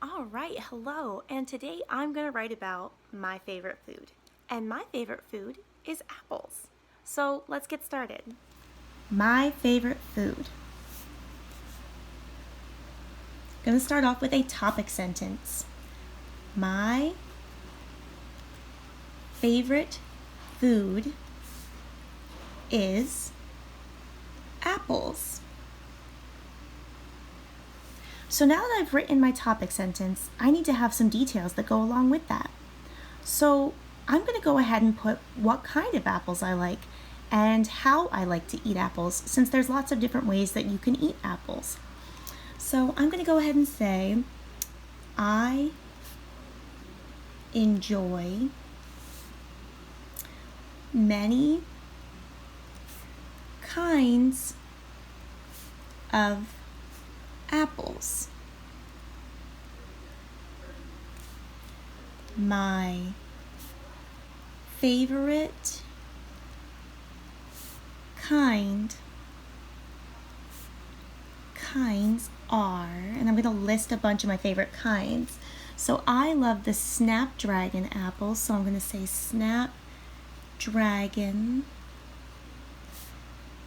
All right, hello, and today I'm going to write about my favorite food. And my favorite food is apples. So let's get started. My favorite food. I'm going to start off with a topic sentence. My favorite food is apples. So now that I've written my topic sentence, I need to have some details that go along with that. So I'm going to go ahead and put what kind of apples I like and how I like to eat apples, since there's lots of different ways that you can eat apples. So I'm going to go ahead and say I enjoy many kinds of apples. My favorite kinds are, and I'm going to list a bunch of my favorite kinds. So I love the Snapdragon apple, so I'm going to say Snapdragon,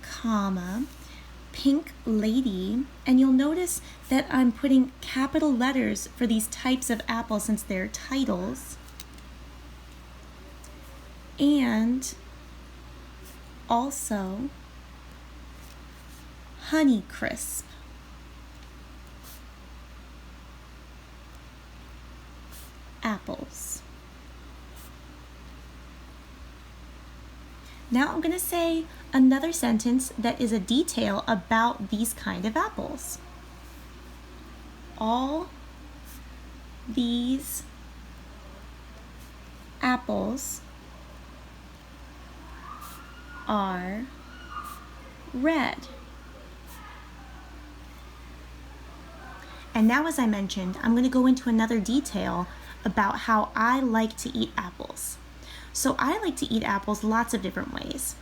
comma, Pink Lady, and you'll notice that I'm putting capital letters for these types of apples since they're titles. And also Honeycrisp. Apples. Now I'm going to say another sentence that is a detail about these kind of apples. All these apples are red. And now, as I mentioned, I'm going to go into another detail about how I like to eat apples. So I like to eat apples lots of different ways.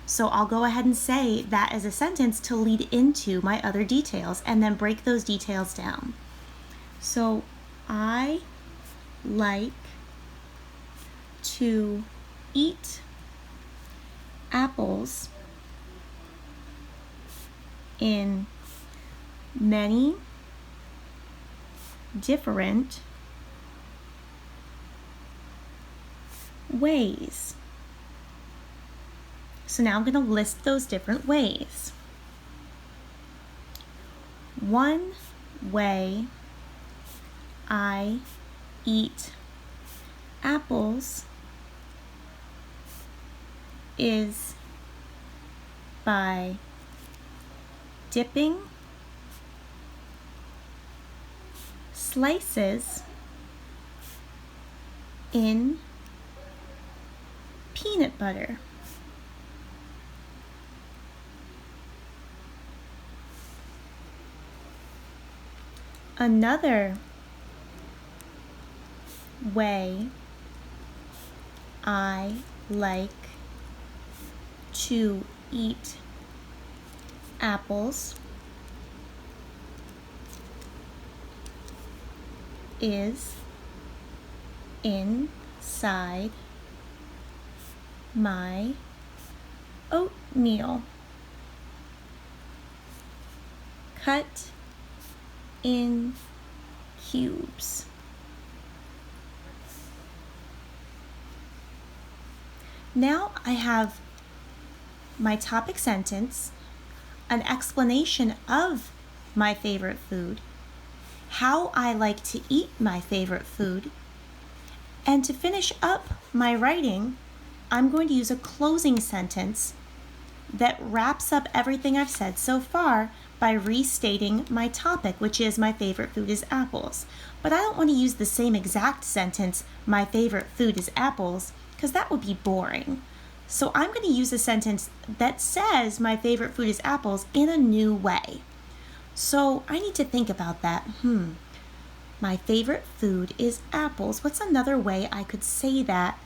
So I'll go ahead and say that as a sentence to lead into my other details and then break those details down. So I like to eat apples in many different ways. So now I'm going to list those different ways. One way I eat apples is by dipping slices in peanut butter. Another way I like to eat apples is inside my oatmeal. Cut in cubes. Now I have my topic sentence, an explanation of my favorite food, how I like to eat my favorite food, and to finish up my writing, I'm going to use a closing sentence that wraps up everything I've said so far by restating my topic, which is my favorite food is apples. But I don't want to use the same exact sentence, my favorite food is apples, because that would be boring. So I'm going to use a sentence that says my favorite food is apples in a new way. So I need to think about that. My favorite food is apples. What's another way I could say that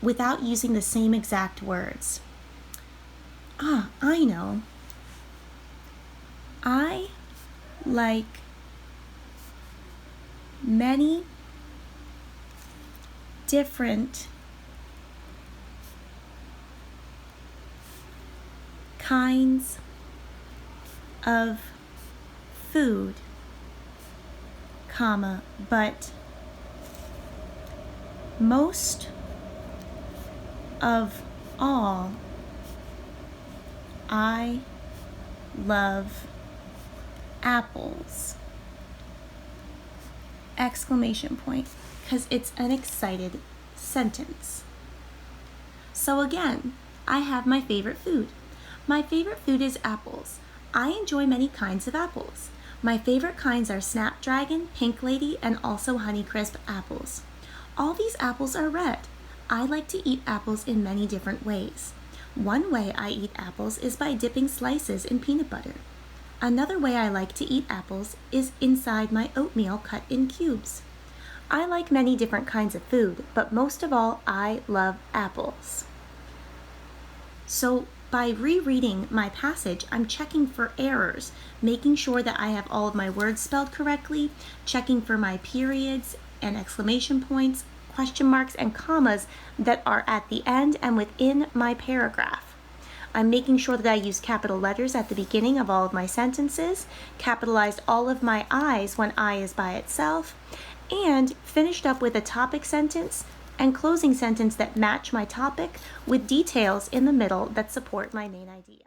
without using the same exact words? I know. I like many different kinds of food, comma, but most of all, I love apples. Exclamation point, because it's an excited sentence. So again, I have my favorite food. My favorite food is apples. I enjoy many kinds of apples. My favorite kinds are Snapdragon, Pink Lady, and also Honeycrisp apples. All these apples are red. I like to eat apples in many different ways. One way I eat apples is by dipping slices in peanut butter. Another way I like to eat apples is inside my oatmeal cut in cubes. I like many different kinds of food, but most of all, I love apples. So by rereading my passage, I'm checking for errors, making sure that I have all of my words spelled correctly, checking for my periods and exclamation points, question marks, and commas that are at the end and within my paragraph. I'm making sure that I use capital letters at the beginning of all of my sentences, capitalized all of my I's when I is by itself, and finished up with a topic sentence and closing sentence that match my topic with details in the middle that support my main idea.